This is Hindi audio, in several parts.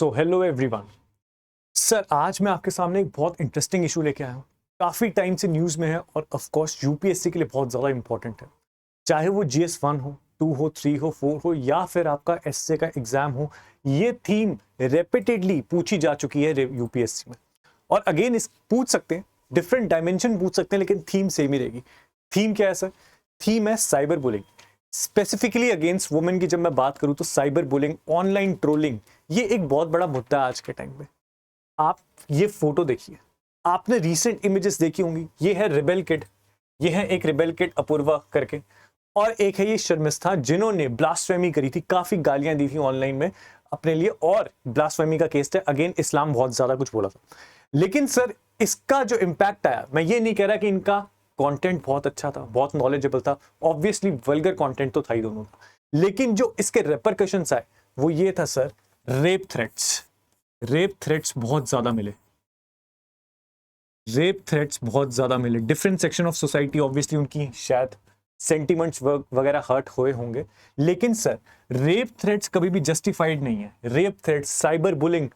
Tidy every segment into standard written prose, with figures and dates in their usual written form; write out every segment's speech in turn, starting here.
So hello everyone. सर आज मैं आपके सामने एक बहुत इंटरेस्टिंग इशू लेके आया हूँ। काफ़ी टाइम से न्यूज़ में है और ऑफ कोर्स यूपीएससी के लिए बहुत ज़्यादा इंपॉर्टेंट है। चाहे वो GS1 हो, 2 हो, 3 हो, 4 हो या फिर आपका एसए का एग्जाम हो, ये थीम रेपिटेडली पूछी जा चुकी है यूपीएससी में। और अगेन इस पूछ सकते हैं, डिफरेंट डायमेंशन पूछ सकते हैं, लेकिन थीम सेम ही रहेगी। थीम क्या है सर? थीम है cyber bullying. Specifically against women की जब मैं बात करूं तो साइबर बुलिंग, ऑनलाइन ट्रोलिंग, ये एक बहुत बड़ा मुद्दा है आज के टाइम में। आप ये फोटो देखिए, आपने रीसेंट इमेजेस देखी होंगी। ये है रिबेल किड, ये है एक रिबेल किड अपूर्वा करके, और एक है ये शर्मिष्ठा जिन्होंने ब्लास्फेमी करी थी, काफी गालियां दी थी ऑनलाइन में अपने लिए। और ब्लास्फेमी का केस है, अगेन इस्लाम बहुत ज्यादा कुछ बोला था। लेकिन सर इसका जो इम्पैक्ट आया, मैं ये नहीं कह रहा कि इनका कंटेंट बहुत अच्छा था, बहुत नॉलेजेबल था, ऑब्वियसली वल्गर कंटेंट तो था ही दोनों का, लेकिन जो इसके रेपरकशंस आए वो ये था sir, rape threats. Rape threats बहुत ज्यादा मिले, रेप थ्रेट्स बहुत ज्यादा मिले। Different section of society obviously उनकी शायद सेंटिमेंट्स वगैरह हर्ट हुए होंगे, लेकिन सर रेप थ्रेट्स कभी भी जस्टिफाइड नहीं है। रेप थ्रेट्स, साइबर बुलिंग,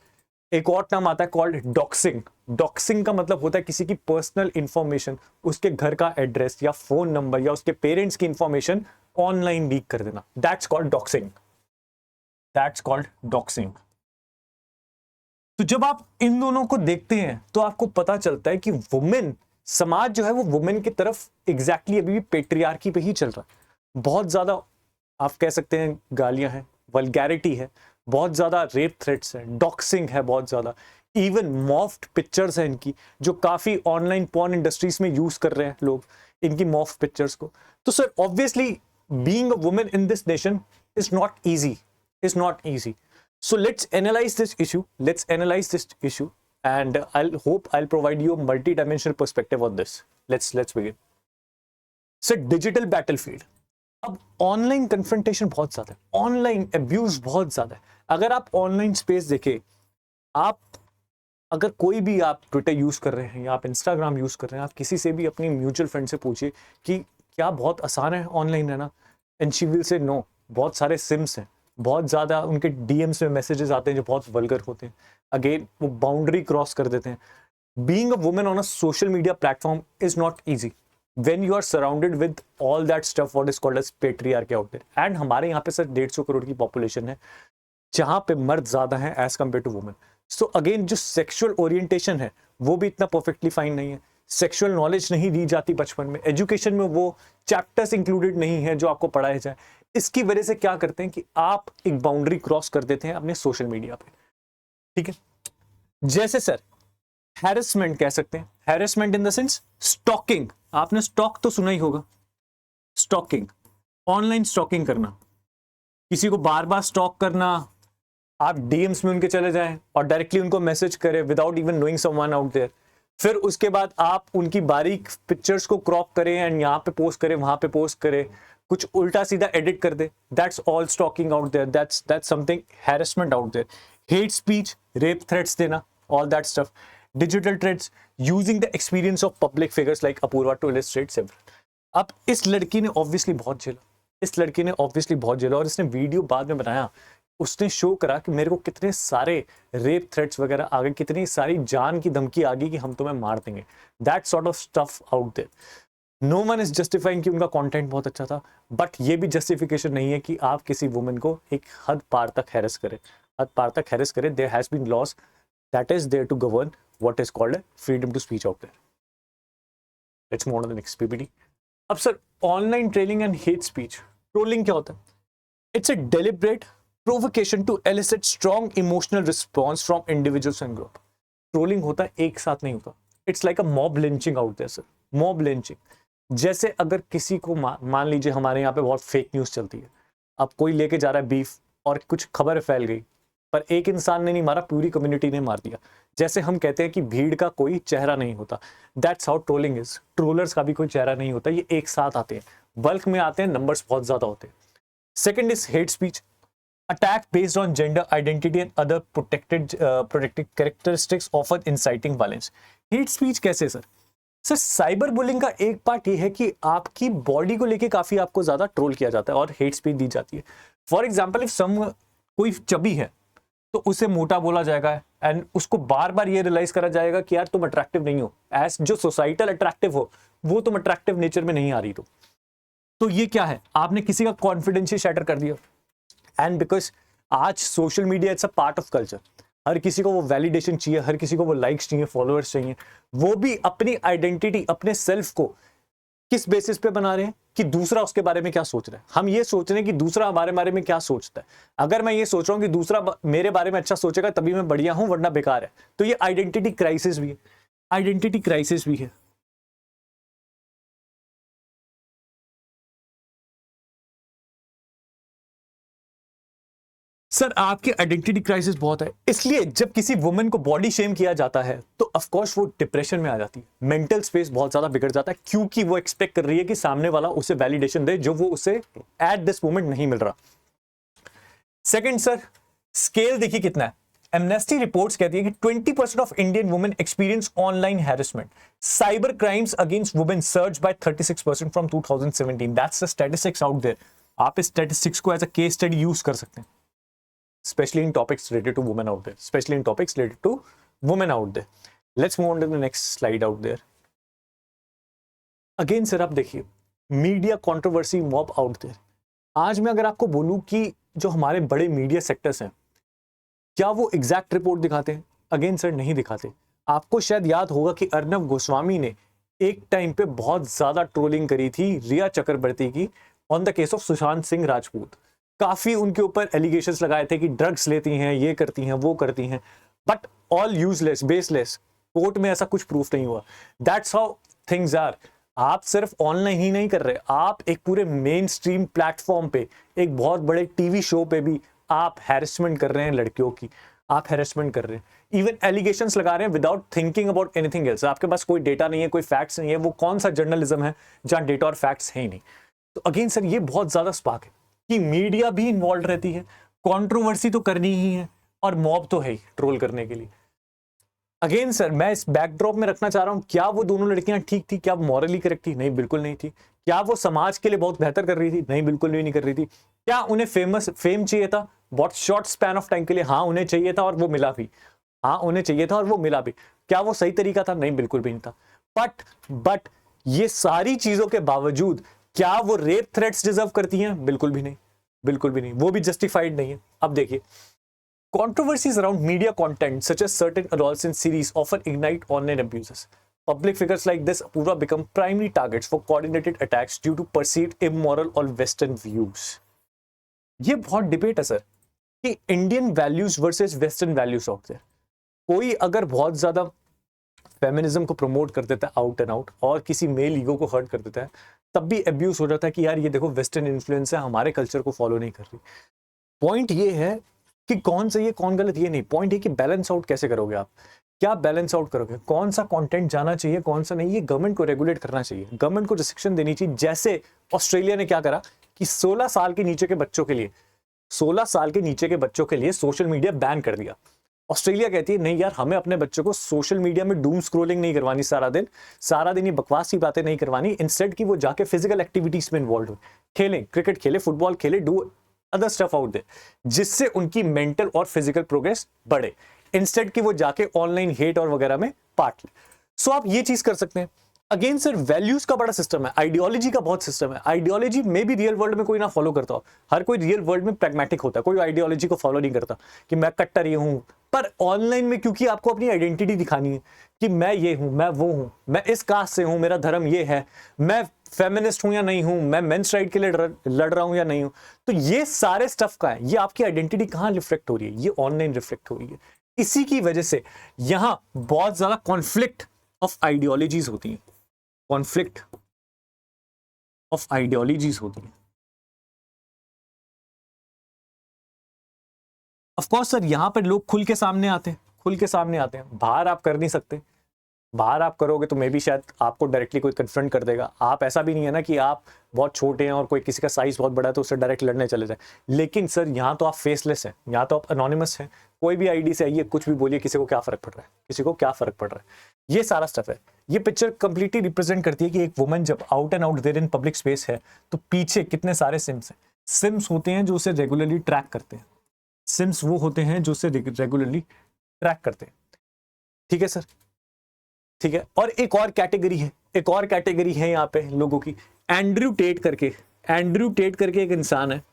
एक और नाम आता है कॉल्ड डॉक्सिंग। डॉक्सिंग का मतलब होता है किसी की पर्सनल इंफॉर्मेशन, उसके घर का एड्रेस या फोन नंबर या उसके पेरेंट्स की इंफॉर्मेशन ऑनलाइन लीक कर देना। That's called doxing. That's called doxing. तो जब आप इन दोनों को देखते हैं तो आपको पता चलता है कि वुमेन समाज जो है वो वुमेन की तरफ एग्जैक्टली अभी भी पेट्रियार्की पे ही चल रहा है। बहुत ज्यादा आप कह सकते हैं गालियां हैं, वल्गैरिटी है, बहुत ज्यादा रेप थ्रेट्स है, डॉक्सिंग है बहुत ज्यादा, इवन मॉफ्ड पिक्चर्स हैं इनकी, जो काफी ऑनलाइन पॉर्न इंडस्ट्रीज में यूज कर रहे हैं लोग इनकी मॉफ्ड पिक्चर्स को। तो sir obviously being a women in this nation is not easy, is not easy. So let's analyze this issue. Let's analyze this issue, and I'll provide you a multi-dimensional perspective on this. Let's begin. So digital battlefield. अब ऑनलाइन कन्फ्रंटेशन बहुत ज्यादा है, ऑनलाइन अब्यूज बहुत ज्यादा है। अगर आप ऑनलाइन स्पेस देखें, आप अगर कोई भी आप ट्विटर यूज कर रहे हैं या आप इंस्टाग्राम यूज कर रहे हैं, आप किसी से भी अपनी म्यूचुअल फ्रेंड से पूछिए कि क्या बहुत आसान है ऑनलाइन रहना, and she will say no. बहुत सारे सिम्स हैं, बहुत ज्यादा उनके डीएम्स में मैसेजेस आते हैं जो बहुत वल्गर होते हैं। अगेन वो बाउंड्री क्रॉस कर देते हैं। Being a woman on a social media platform is not easy when you are surrounded with all that stuff what is called as patriarchy out there। and हमारे यहाँ पे सर 150 करोड़ की पॉपुलेशन है जहां पे मर्द ज्यादा है as compared to women. So again जो सेक्सुअल ओरिएंटेशन है वो भी इतना परफेक्टली फाइन नहीं है। सेक्सुअल नॉलेज नहीं दी जाती बचपन में, एजुकेशन में वो चैप्टर्स इंक्लूडेड नहीं है जो आपको पढ़ाया जाए। इसकी वजह से क्या करते हैं कि आप एक बाउंड्री क्रॉस कर देते हैं अपने सोशल मीडिया पे, ठीक है। जैसे सर हैरेसमेंट कह सकते हैं, harassment in the sense stalking. आपने स्टॉक तो सुना ही होगा, स्टॉकिंग, ऑनलाइन स्टॉकिंग करना, किसी को बार बार स्टॉक करना। आप डीएम्स में उनके चले जाएं और डायरेक्टली उनको मैसेज करें without even knowing someone out there. फिर उसके बाद आप उनकी बारीक पिक्चर्स को क्रॉप करें एंड यहाँ पे पोस्ट करें, वहां पे पोस्ट करें, कुछ उल्टा सीधा एडिट कर दे। That's all stalking out there, that's something harassment out there. Hate speech, rape threats देना, all that stuff. Digital threats, using the experience of public figures like Apoorva to illustrate several. अब इस लड़की ने ऑब्वियसली बहुत झेला, इस लड़की ने ऑब्वियसली बहुत झेला, और इसने वीडियो बाद में बनाया, उसने शो करा कि मेरे को कितने सारे रेप थ्रेट्स वगैरह आ गए, कितनी सारी जान की धमकी आ गई कि हम तुम्हें मार देंगे। That sort of stuff out there. No one is justifying कि उनका कंटेंट बहुत अच्छा था, बट ये भी जस्टिफिकेशन नहीं है कि आप किसी वुमेन को एक हद पार तक हैरेस करें, हद पार तक हैरेस करें। There has been loss that is there to govern what is called freedom to speech out there. Let's move on to the next PPT. अब sir online trolling and hate speech. Trolling क्या होता है? It's a deliberate provocation to elicit strong emotional response from individuals and group। Trolling होता है एक साथ नहीं होता, it's like a mob lynching out there sir, mob lynching. जैसे अगर किसी को मान लीजिए हमारे यहाँ पे बहुत फेक न्यूज चलती है, अब कोई लेके जा रहा है बीफ और कुछ खबर फैल गई, पर एक इंसान ने नहीं मारा, पूरी कम्युनिटी ने मार दिया। जैसे हम कहते हैं कि भीड़ का कोई चेहरा नहीं होता, that's how trolling is. Trollers का भी कोई चेहरा नहीं होता, ये एक साथ आते हैं, बल्क में आते हैं, नंबर्स बहुत ज्यादा होते हैं। Second is hate speech, attack based on gender identity and other protected characteristics often inciting violence। hate speech कैसे सर? सर साइबर बुलिंग का एक पार्ट ये है कि आपकी बॉडी को लेके काफी आपको ज्यादा ट्रोल किया जाता है और हेट स्पीच दी जाती है। फॉर एग्जाम्पल इफ सम कोई चबी है तो उसे मोटा बोला जाएगा एंड उसको बार बार ये रियलाइज करा जाएगा कि यार तुम अट्रैक्टिव नहीं हो, एज जो सोसाइटल अट्रैक्टिव हो वो तुम अट्रैक्टिव नेचर में नहीं आ रही। तो ये क्या है, आपने किसी का कॉन्फिडेंस ही शैटर कर दिया। एंड बिकॉज आज social media it's a part of culture, हर किसी को वो वैलिडेशन चाहिए, हर किसी को वो लाइक्स चाहिए, फॉलोअर्स चाहिए, वो भी अपनी आइडेंटिटी, अपने सेल्फ को किस बेसिस पे बना रहे हैं कि दूसरा उसके बारे में क्या सोच रहा है। हम ये सोच रहे हैं कि दूसरा हमारे बारे में क्या सोचता है। अगर मैं ये सोच रहा हूं कि दूसरा मेरे बारे में अच्छा सोचेगा तभी मैं बढ़िया हूं, वरना बेकार है, तो ये आइडेंटिटी क्राइसिस भी है, आइडेंटिटी क्राइसिस भी है। सर आपकी आइडेंटिटी क्राइसिस बहुत है, इसलिए जब किसी वुमेन को बॉडी शेम किया जाता है तो ऑफ कोर्स वो डिप्रेशन में आ जाती है, मेंटल स्पेस बहुत ज्यादा बिगड़ जाता है, क्योंकि वो एक्सपेक्ट कर रही है कि सामने वाला उसे वैलिडेशन दे जो वो उसे एट दिस मोमेंट नहीं मिल रहा। सेकंड सर, स्केल देखिए कितना है। एमनेस्टी रिपोर्ट्स कहती है कि 20% of Indian women experience online harassment, cyber crimes against women surge by 36% from 2017। That's the statistics out there. आप इस स्टैटिस्टिक्स को as a case study use कर सकते हैं, especially in topics related to women out there, especially in topics related to women out there. Let's move on to the next slide out there. Again sir, आप देखिए media controversy mob out there. आज मैं अगर आपको बोलूं कि जो हमारे बड़े मीडिया सेक्टर्स हैं क्या वो एग्जैक्ट रिपोर्ट दिखाते हैं? अगेन सर नहीं दिखाते। आपको शायद याद होगा कि अर्नब गोस्वामी ने एक टाइम पे बहुत ज्यादा ट्रोलिंग करी थी रिया चक्रवर्ती की on the case of Sushant Singh Rajput. काफी उनके ऊपर एलिगेशंस लगाए थे कि ड्रग्स लेती हैं, ये करती हैं, वो करती हैं, but all useless, baseless. Court में ऐसा कुछ प्रूफ नहीं हुआ। That's how things are. आप सिर्फ ऑनलाइन ही नहीं कर रहे, आप एक पूरे मेन स्ट्रीम प्लेटफॉर्म पे, एक बहुत बड़े टीवी शो पे भी आप हैरेसमेंट कर रहे हैं लड़कियों की, आप हैरेसमेंट कर रहे हैं, इवन एलिगेशंस लगा रहे हैं without thinking about anything else. आपके पास कोई डेटा नहीं है, कोई फैक्ट्स नहीं है, वो कौन सा जर्नलिज्म है जहां डेटा और फैक्ट्स है ही नहीं। तो अगेन सर ये बहुत ज्यादा स्पार्क है कि मीडिया भी इन्वॉल्व रहती है, कंट्रोवर्सी तो करनी ही है और मॉब तो है ही ट्रोल करने के लिए। अगेन सर मैं इस बैकड्रॉप में रखना चाह रहा हूं, क्या वो दोनों लड़कियां ठीक थी? क्या मॉरली करेक्ट थी? नहीं, बिल्कुल नहीं थी। क्या वो समाज के लिए बहुत बेहतर कर रही थी? नहीं, बिल्कुल भी नहीं कर रही थी। क्या उन्हें फेम चाहिए था बहुत शॉर्ट स्पैन ऑफ टाइम के लिए? हाँ उन्हें चाहिए था और वो मिला भी। हाँ उन्हें चाहिए था और वो मिला भी। क्या वो सही तरीका था? नहीं, बिल्कुल भी नहीं था। बट ये सारी चीजों के बावजूद क्या वो रेप थ्रेट्स डिजर्व करती हैं? बिल्कुल भी नहीं, बिल्कुल भी नहीं, वो भी जस्टिफाइड नहीं है। अब देखिए, controversies around media content such as certain adolescent series often ignite online abuses. Public figures like this Apurva become primary targets for coordinated attacks due to perceived immoral or western views. ये बहुत डिबेट है सर कि Indian values versus western values out there. कोई अगर बहुत ज्यादा फेमिनिज्म को प्रमोट कर देता है आउट एंड आउट और किसी मेल ईगो को हर्ट कर देता है, तब भी अब्यूज हो जाता है कि यार ये देखो वेस्टर्न इन्फ्लुएंस है, हमारे कल्चर को फॉलो नहीं कर रही। पॉइंट ये है कि कौन सही है कौन गलत ये नहीं, पॉइंट है कि बैलेंस आउट कैसे करोगे आप, क्या बैलेंस आउट करोगे, कौन सा कंटेंट जाना चाहिए कौन सा नहीं। ये गवर्नमेंट को रेगुलेट करना चाहिए, गवर्नमेंट को रिस्ट्रिक्शन देनी चाहिए। जैसे ऑस्ट्रेलिया ने क्या करा कि 16 साल के नीचे के बच्चों के लिए 16 साल के नीचे के बच्चों के लिए सोशल मीडिया बैन कर दिया। ऑस्ट्रेलिया कहती है नहीं यार, हमें अपने बच्चों को सोशल मीडिया में डूम स्क्रोलिंग नहीं करवानी, सारा दिन ये बकवास की बातें नहीं करवानी। इंस्टेड की वो जाके फिजिकल एक्टिविटीज में इन्वॉल्व हो, खेलें, क्रिकेट खेले, फुटबॉल खेले, do other stuff out there, जिससे उनकी मेंटल और फिजिकल प्रोग्रेस बढ़े, इंस्टेड कि वो जाके ऑनलाइन हेट और वगैरह में पार्ट ले। सो आप ये चीज कर सकते हैं। अगेन सर वैल्यूज का बड़ा सिस्टम है, आइडियोलॉजी का बहुत सिस्टम है। आइडियोलॉजी में भी रियल वर्ल्ड में कोई ना फॉलो करता हो, हर कोई रियल वर्ल्ड में प्रैग्मेटिक होता है, कोई आइडियोलॉजी को फॉलो नहीं करता कि मैं कट्टर ये हूं। पर ऑनलाइन में क्योंकि आपको अपनी आइडेंटिटी दिखानी है कि मैं ये हूं, मैं वो हूं, मैं इस कास्ट से हूं, मेरा धर्म ये है, मैं फेमिनिस्ट हूं या नहीं हूं, मैं मेंस राइट के लिए लड़ रहा हूं या नहीं हूं, तो ये सारे स्टफ का है। ये आपकी आइडेंटिटी कहां रिफ्लेक्ट हो रही है? ये ऑनलाइन रिफ्लेक्ट हो रही है। इसी की वजह से यहां बहुत ज्यादा कॉन्फ्लिक्ट ऑफ आइडियोलॉजीज होती हैं, कॉन्फ्लिक्ट ऑफ आइडियोलॉजीज होती हैं। ऑफ कोर्स सर यहां पर लोग खुल के सामने आते हैं, खुल के सामने आते हैं। बाहर आप कर नहीं सकते, बाहर आप करोगे तो मे भी शायद आपको डायरेक्टली कोई कन्फ्रंट कर देगा। आप ऐसा भी नहीं है ना कि आप बहुत छोटे हैं और कोई किसी का साइज बहुत बड़ा है तो उससे डायरेक्ट लड़ने चले जाए। लेकिन सर यहाँ तो आप फेसलेस हैं, यहाँ तो आप अनोनिमस हैं, कोई भी आईडी से आइए, कुछ भी बोलिए, किसी को क्या फर्क पड़ रहा है, किसी को क्या फर्क पड़ रहा है। ये सारा स्टफ है। ये पिक्चर कंप्लीटली रिप्रेजेंट करती है कि एक वुमन जब out and out there in public space है तो पीछे कितने सारे सिम्स हैं। सिम्स होते हैं जो उसे रेगुलरली ट्रैक करते हैं, सिम्स वो होते हैं जो उसे रेगुलरली ट्रैक करते हैं। ठीक है सर, ठीक है। और एक और कैटेगरी है, एक और कैटेगरी है यहाँ पे लोगों की, एंड्रयू टेट करके। एंड्रयू टेट करके एक इंसान है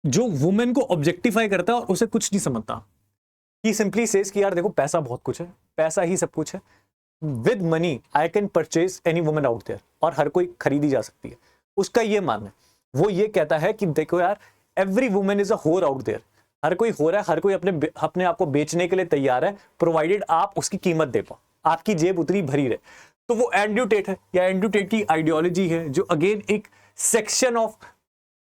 जो वुमेन को ऑब्जेक्टिफाई करता है और उसे कुछ नहीं समझता। ही सिंपली सेज कि यार देखो पैसा बहुत कुछ है, पैसा ही सब कुछ है, with money I can purchase any woman out there, और हर कोई खरीदी जा सकती है। उसका ये मानना है, वो ये कहता है कि देखो यार एवरी वुमन इज अ होर आउट देयर, हर कोई हो रहा है, हर कोई अपने आप को बेचने के लिए तैयार है, प्रोवाइडेड आप उसकी कीमत दे पाओ, आपकी जेब उतनी भरी रहे। तो वो एंड्रयू टेट है, या एंड्रयू टेट की आइडियोलॉजी है जो अगेन एक सेक्शन ऑफ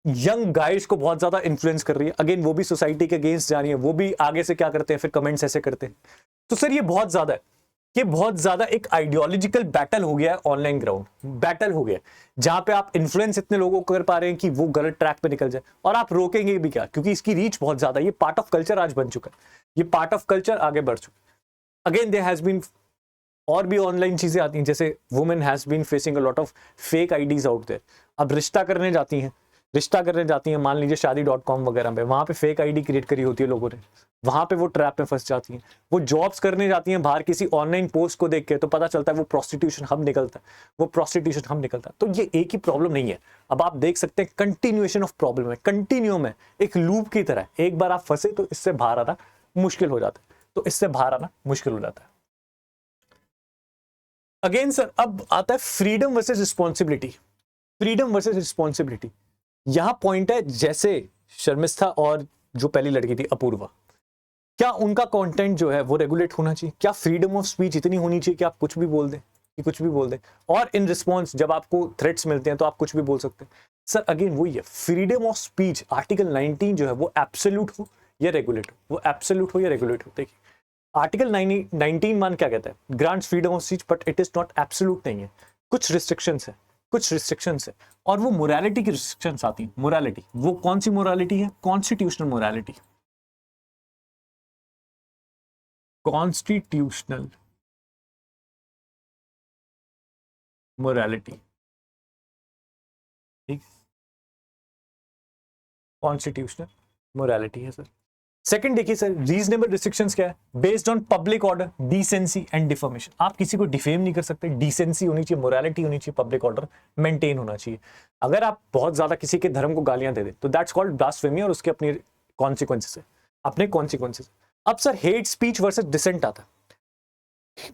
यंग गाइज को बहुत ज्यादा इन्फ्लुएंस कर रही है। अगेन वो भी सोसाइटी के अगेंस्ट जा रही है, वो भी आगे से क्या करते हैं, फिर कमेंट्स ऐसे करते हैं। तो सर ये बहुत ज्यादा है, ये बहुत ज्यादा एक आइडियोलॉजिकल बैटल हो गया है, ऑनलाइन ग्राउंड बैटल हो गया, जहां पे आप इन्फ्लुएंस इतने लोगों को कर पा रहे हैं कि वो गलत ट्रैक पे निकल जाए, और आप रोकेंगे भी क्या, क्योंकि इसकी रीच बहुत ज्यादा है। ये पार्ट ऑफ कल्चर आज बन चुका है, ये पार्ट ऑफ कल्चर आगे बढ़ चुका है। अगेन देयर हैज बीन और भी ऑनलाइन चीजें आती हैं, जैसे women has been facing a lot of fake IDs out there. अब रिश्ता करने जाती हैं, मान लीजिए शादी.com वगैरह पे, वहां पे फेक आईडी क्रिएट करी होती है लोगों ने, वहां पे वो ट्रैप में फंस जाती हैं। वो जॉब्स करने जाती हैं बाहर, किसी ऑनलाइन पोस्ट को देख के तो पता चलता है वो प्रोस्टिट्यूशन हब निकलता है, तो ये एक ही प्रॉब्लम नहीं है। अब आप देख सकते हैं कंटिन्यूएशन ऑफ प्रॉब्लम है, कंटिन्यूम है, एक लूप की तरह। एक बार आप फंसे तो इससे बाहर आना मुश्किल हो जाता है, अगेन सर अब आता है फ्रीडम वर्सेस रिस्पॉन्सिबिलिटी। यहां पॉइंट है, जैसे शर्मिष्ठा और जो पहली लड़की थी अपूर्वा, क्या उनका कंटेंट जो है वो रेगुलेट होना चाहिए? क्या फ्रीडम ऑफ स्पीच इतनी होनी चाहिए कि आप कुछ भी बोल दें, और इन रिस्पॉन्स जब आपको थ्रेट्स मिलते हैं तो आप कुछ भी बोल सकते हैं? सर अगेन वही है, फ्रीडम ऑफ स्पीच आर्टिकल 19 जो है वो एब्सोल्यूट हो या रेगुलेट हो, देखिए आर्टिकल 19 मान क्या कहता है, grants freedom of speech, but it is not absolute नहीं है, कुछ रिस्ट्रिक्शंस है, और वो मोरालिटी की रिस्ट्रिक्शंस आती हैं। मोरालिटी, वो कौन सी मोरालिटी है? कॉन्स्टिट्यूशनल मोरालिटी, ठीक, कॉन्स्टिट्यूशनल मोरालिटी है सर। सेकंड देखिए सर, रीजनेबल रिस्ट्रिक्शंस क्या है? Based on public order, decency and deformation. आप किसी को डिफेम नहीं कर सकते, डिसेंसी होनी चाहिए, मोरालिटी होनी चाहिए, पब्लिक ऑर्डर मेंटेन होना चाहिए। अगर आप बहुत ज्यादा किसी के धर्म को गालियां दे दे तो दैट्स कॉल्ड ब्लास्फेमी, और उसके अपने कॉन्सिक्वेंसेस है, अब sir hate speech versus dissent आता है।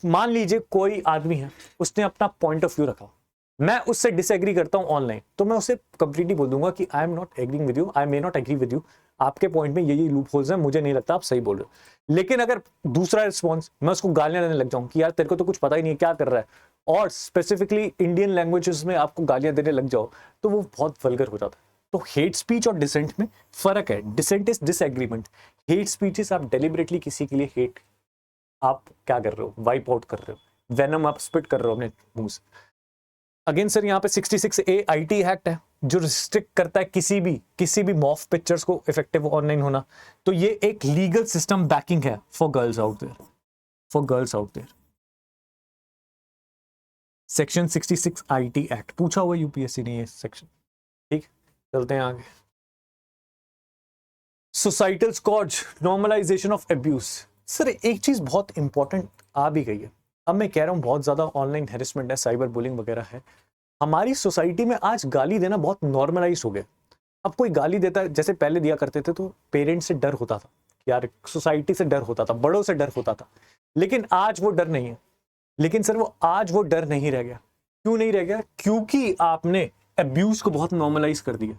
मान लीजिए कोई आदमी है, उसने अपना पॉइंट ऑफ व्यू रखा, मैं उससे डिसएग्री करता हूं ऑनलाइन, तो मैं उसे कंप्लीटली बोल दूंगा कि I am not agreeing with you, I may not agree with you, आपके पॉइंट में यही लूप होल्स हैं, मुझे नहीं लगता आप सही बोल रहे हो। लेकिन अगर दूसरा रिस्पॉन्स, मैं उसको गालियां देने लग जाऊं कि यार तेरे को तो कुछ पता ही नहीं है क्या कर रहा है, और स्पेसिफिकली इंडियन लैंग्वेजेस में आपको गालियां देने लग जाओ, तो वो बहुत वल्गर हो जाता है। तो हेट स्पीच और डिसेंट में फर्क है। Dissent is disagreement, hate speech is आप डेलिबरेटली किसी के लिए हेट आप क्या कर रहे हो, वाइप आउट कर रहे हो, वेनम आप स्पिट कर रहे हो अपने मुंह से। अगेन सर यहाँ पे 66A आईटी एक्ट है जो रिस्ट्रिक्ट करता है किसी भी मॉफ पिक्चर्स को इफेक्टिव ऑनलाइन होना। तो ये एक लीगल सिस्टम बैकिंग है for girls out there, section 66 IT act पूछा हुआ यूपीएससी ने ये सेक्शन। ठीक, चलते हैं आगे। Societal scorch, normalisation of abuse. Sir एक चीज बहुत इंपॉर्टेंट आ भी गई है, अब मैं कह रहा हूं बहुत ज्यादा ऑनलाइन हेरेसमेंट है, साइबर बुलिंग वगैरह है, हमारी सोसाइटी में आज गाली देना बहुत नॉर्मलाइज हो गया। अब कोई गाली देता है, जैसे पहले दिया करते थे तो पेरेंट्स से डर होता था, यार सोसाइटी से डर होता था, बड़ों से डर होता था, लेकिन आज वो डर नहीं है। लेकिन सर आज वो डर नहीं रह गया। क्यों नहीं रह गया? क्योंकि आपने अब्यूज को बहुत नॉर्मलाइज कर दिया,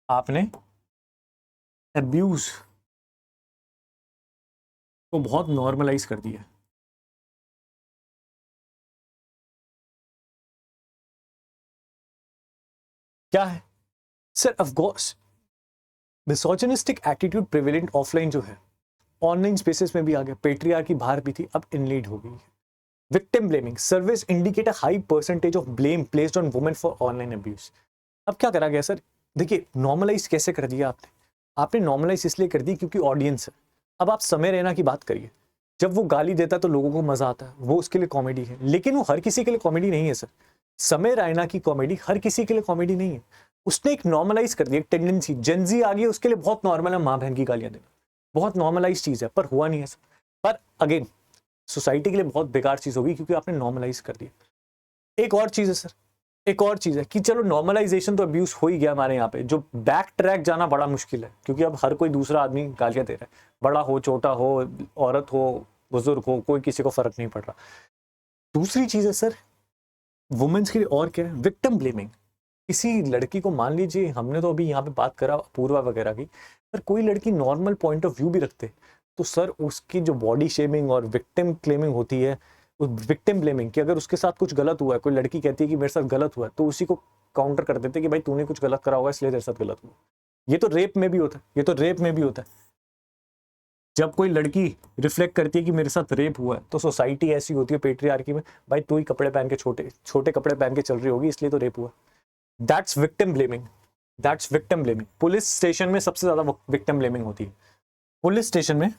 आपने अब्यूज को बहुत नॉर्मलाइज कर दिया। क्या है sir? Of course misogynistic attitude prevalent offline जो है ऑनलाइन स्पेसेस में भी आ गया, पेट्रियार्की बाहर भी थी, अब इनलीड हो गई है। Victim blaming, service indicate a high percentage of blame placed on women for online abuse. अब क्या करा गया सर? देखिए नॉर्मलाइज कैसे कर दिया आपने नॉर्मलाइज इसलिए कर दी क्योंकि ऑडियंस है। अब आप समय रैना की बात करिए, जब वो गाली देता है तो लोगों को मजा आता है, वो उसके लिए कॉमेडी है। लेकिन वो हर किसी के लिए कॉमेडी नहीं है सर। समय रैना की कॉमेडी हर किसी के लिए कॉमेडी नहीं है। उसने एक नॉर्मलाइज कर दिया, एक टेंडेंसी, जेनजी आ गई, उसके लिए बहुत नॉर्मल है माँ बहन की गालियां देना, बहुत नॉर्मलाइज चीज है, पर हुआ नहीं है सर। पर अगेन सोसाइटी के लिए बहुत बेकार चीज होगी क्योंकि आपने नॉर्मलाइज कर दिया। एक और चीज है सर, एक और चीज है कि चलो नॉर्मलाइजेशन तो अब्यूज हो ही गया हमारे यहाँ पे, जो बैक ट्रैक जाना बड़ा मुश्किल है क्योंकि अब हर कोई दूसरा आदमी गालियां दे रहा है, बड़ा हो छोटा हो, औरत हो बुजुर्ग हो, कोई किसी को फर्क नहीं पड़ रहा। दूसरी चीज है सर वुमेन्स के लिए और क्या है, विक्टिम ब्लेमिंग। किसी लड़की को, मान लीजिए हमने तो अभी यहाँ पे बात करा पूर्वा वगैरह की, पर कोई लड़की नॉर्मल पॉइंट ऑफ व्यू भी रखते तो सर उसकी जो बॉडी शेमिंग और विक्टिम क्लेमिंग होती है, विक्टिम ब्लेमिंग, कि अगर उसके साथ कुछ गलत हुआ है, कोई लड़की कहती है कि मेरे साथ गलत हुआ है, तो उसी को काउंटर कर देते कि भाई तूने कुछ गलत करा होगा इसलिए तेरे साथ गलत हुआ। ये तो रेप में भी होता है, ये तो रेप में भी होता है। जब कोई लड़की रिफ्लेक्ट करती है कि मेरे साथ रेप हुआ है, तो सोसाइटी ऐसी होती है पेट्रियार्की में, भाई तू ही कपड़े पहन के छोटे छोटे कपड़े पहन के चल रही होगी इसलिए तो रेप हुआ। That's victim blaming, that's victim blaming. Police station में सबसे ज्यादा विक्टिम ब्लेमिंग होती है। पुलिस स्टेशन में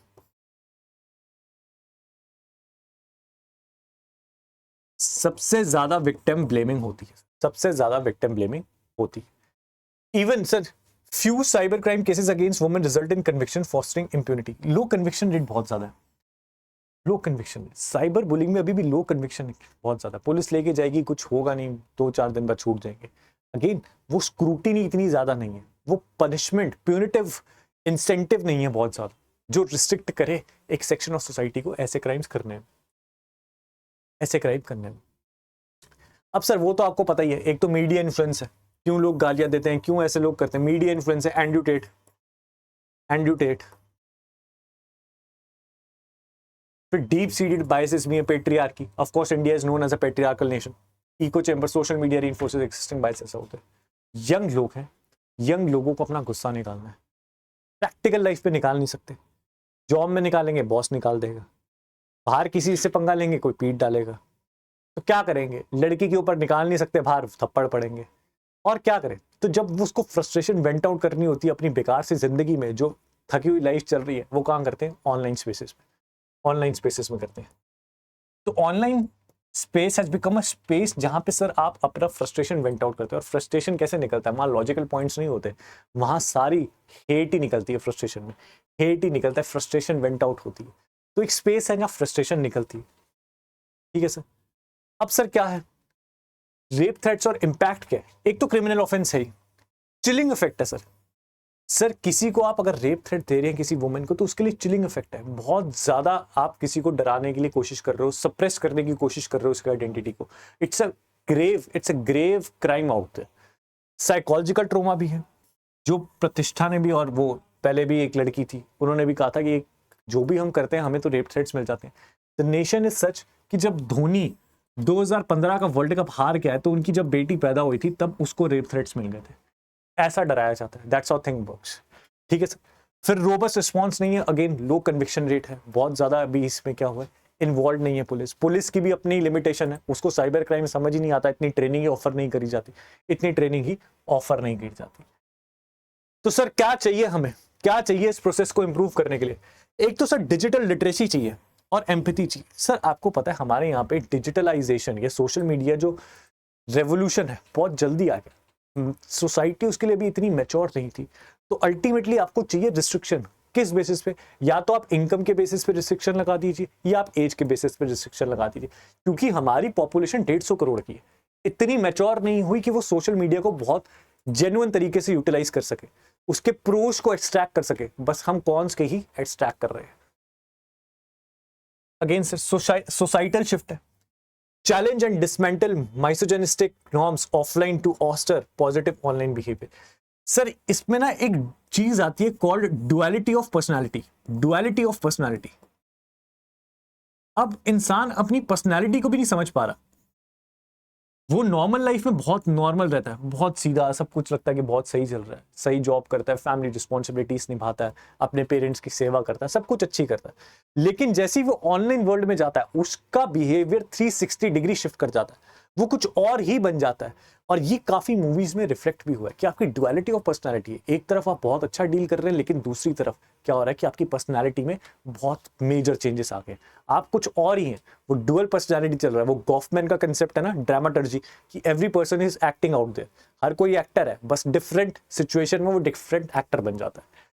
सबसे ज्यादा विक्टिम ब्लेमिंग होती है, सबसे ज्यादा विक्टिम ब्लेमिंग होती है। Even sir few cyber crime cases against women result in conviction fostering impunity. Low conviction rate बहुत ज्यादा है, लो कन्विक्शन। साइबर बुलिंग में अभी भी लो कन्विक्शन बहुत ज्यादा। पुलिस लेके जाएगी, कुछ होगा नहीं, 2-4 दिन बाद छूट जाएंगे। अगेन वो स्क्रूटिनी इतनी ज्यादा नहीं है, वो पनिशमेंट प्यूनिटिव इंसेंटिव नहीं है बहुत ज्यादा, जो रिस्ट्रिक्ट करे एक सेक्शन ऑफ सोसाइटी को ऐसे क्राइम्स करने में, ऐसे क्राइम करने में। अब सर वो तो आपको पता ही है, एक तो मीडिया इन्फ्लुएंस है, क्यों लोग गालियां देते हैं, क्यों ऐसे लोग करते हैं, मीडिया इन्फ्लुएंस है। Andrew Tate, Andrew Tate. फिर डीप सीटेड बायसेस भी है, patriarchy, of course India is known as a patriarchal nation. Echo chamber, social media reinforces existing biases होते हैं। यंग लोग हैं, यंग लोगों को अपना गुस्सा निकालना है, प्रैक्टिकल लाइफ पे निकाल नहीं सकते। जॉब में निकालेंगे बॉस निकाल देगा, बाहर किसी से पंगा लेंगे कोई पीट डालेगा, तो क्या करेंगे, लड़की के ऊपर निकाल नहीं सकते, बाहर थप्पड़ पड़ेंगे, और क्या करें। तो जब उसको फ्रस्ट्रेशन वेंट आउट करनी होती है अपनी बेकार सी जिंदगी में, जो थकी हुई लाइफ चल रही है, वो कहाँ करते हैं, ऑनलाइन स्पेसेस में, ऑनलाइन स्पेसेस में करते हैं। तो online space has become a space जहां पे सर आप अपना फ्रस्ट्रेशन वेंट आउट करते हो। और फ्रस्ट्रेशन कैसे निकलता है, वहां लॉजिकल पॉइंट्स नहीं होते, वहां सारी हेट ही निकलती है फ्रस्ट्रेशन में, हेट ही निकलता है, फ्रस्ट्रेशन वेंट आउट होती है। तो एक स्पेस है जहां फ्रस्ट्रेशन निकलती है, ठीक है सर। अब सर क्या है, रेप थ्रेट्स और इम्पैक्ट क्या है, एक तो क्रिमिनल ऑफेंस है ही, चिलिंग इफेक्ट है सर। सर किसी को आप अगर रेप थ्रेट दे रहे हैं किसी वुमेन को, तो उसके लिए चिलिंग इफेक्ट है, बहुत ज्यादा आप किसी को डराने के लिए कोशिश कर रहे हो, सप्रेस करने की कोशिश कर रहे हो उसकी आइडेंटिटी को। It's a grave crime out है। साइकोलॉजिकल ट्रोमा भी है, जो प्रतिष्ठा ने भी, और वो पहले भी एक लड़की थी, उन्होंने भी कहा था कि जो भी हम करते हैं हमें तो रेप थ्रेट्स मिल जाते हैं। द नेशन इज सच कि जब धोनी 2015 का वर्ल्ड कप हार गया है, तो उनकी जब बेटी पैदा हुई थी तब उसको रेप थ्रेट्स मिल गए थे, ऐसा डराया जाता है। दैट्स हाउ थिंग वर्क्स, ठीक है सर। फिर रोबस्ट रिस्पॉन्स नहीं है, अगेन लो कन्विक्शन रेट है बहुत ज्यादा। अभी इसमें क्या हुआ है, इन्वॉल्व नहीं है पुलिस, पुलिस की भी अपनी लिमिटेशन है, उसको साइबर क्राइम समझ ही नहीं आता, इतनी ट्रेनिंग ही ऑफर नहीं करी जाती, इतनी ट्रेनिंग ही ऑफर नहीं की जाती। तो सर क्या चाहिए हमें, क्या चाहिए इस प्रोसेस को इंप्रूव करने के लिए, एक तो सर डिजिटल लिटरेसी चाहिए और एम्पैथी चाहिए। सर आपको पता है हमारे यहाँ पे डिजिटलाइजेशन या सोशल मीडिया जो रेवोल्यूशन है बहुत जल्दी आ गया, सोसाइटी उसके लिए भी इतनी मैच्योर नहीं थी। तो अल्टीमेटली आपको चाहिए रिस्ट्रिक्शन, किस बेसिस पे, या तो आप इनकम के बेसिस पे रिस्ट्रिक्शन लगा दीजिए या आप एज के बेसिस पे रिस्ट्रिक्शन लगा दीजिए, क्योंकि हमारी पॉपुलेशन 150 करोड़ की है, इतनी मैच्योर नहीं हुई कि वो सोशल मीडिया को बहुत जेन्युइन तरीके से यूटिलाइज कर सके, उसके प्रोस को एक्सट्रैक्ट कर सके, बस हम कॉन्स के ही एक्सट्रैक्ट कर रहे हैं। अगेन सोसाइटल शिफ्ट है, challenge and dismantle misogynistic norms offline to foster positive online behavior। Sir इसमें ना एक चीज आती है called duality of personality, duality of personality. अब इंसान अपनी पर्सनालिटी को भी नहीं समझ पा रहा, वो नॉर्मल लाइफ में बहुत नॉर्मल रहता है, बहुत सीधा, सब कुछ लगता है कि बहुत सही चल रहा है, सही जॉब करता है, फैमिली रिस्पॉन्सिबिलिटीज निभाता है, अपने पेरेंट्स की सेवा करता है, सब कुछ अच्छी करता है। लेकिन जैसे ही वो ऑनलाइन वर्ल्ड में जाता है, उसका बिहेवियर 360 डिग्री शिफ्ट कर जाता है, वो कुछ और ही बन जाता है। और ये काफी मूवीज में रिफ्लेक्ट भी हुआ है कि आपकी डुअलिटी ऑफ पर्सनालिटी है, एक तरफ आप बहुत अच्छा डील कर रहे हैं लेकिन दूसरी तरफ क्या हो रहा है कि आपकी पर्सनालिटी में बहुत मेजर चेंजेस आ गए, आप कुछ और ही हैं, वो डुअल पर्सनालिटी चल रहा है। वो गॉफमैन का कंसेप्ट है ना ड्रामाटर्जी, कि every person is acting out there, हर कोई एक्टर है, बस डिफरेंट सिचुएशन में वो डिफरेंट एक्टर बन जाता है।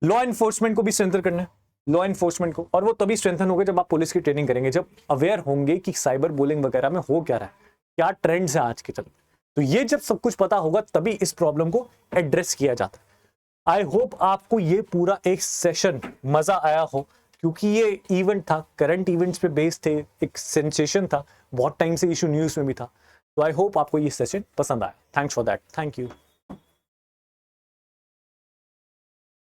लॉ एनफोर्समेंट को भी स्ट्रेंथन करना है, लॉ एनफोर्समेंट को, और वो तभी स्ट्रेंथन होगा जब आप पुलिस की ट्रेनिंग करेंगे, जब अवेयर होंगे कि साइबर बुलिंग वगैरह में हो क्या रहा है, क्या ट्रेंड्स है आज के चलते। तो ये जब सब कुछ पता होगा तभी इस प्रॉब्लम को एड्रेस किया जाता है। आई होप आपको ये पूरा एक सेशन मजा आया हो, क्योंकि ये इवेंट था, करंट इवेंट्स पे बेस्ड थे, एक सेंसेशन था, बहुत टाइम से इशू न्यूज में भी था। तो आई होप आपको ये सेशन पसंद आया। Thanks for that, thank you.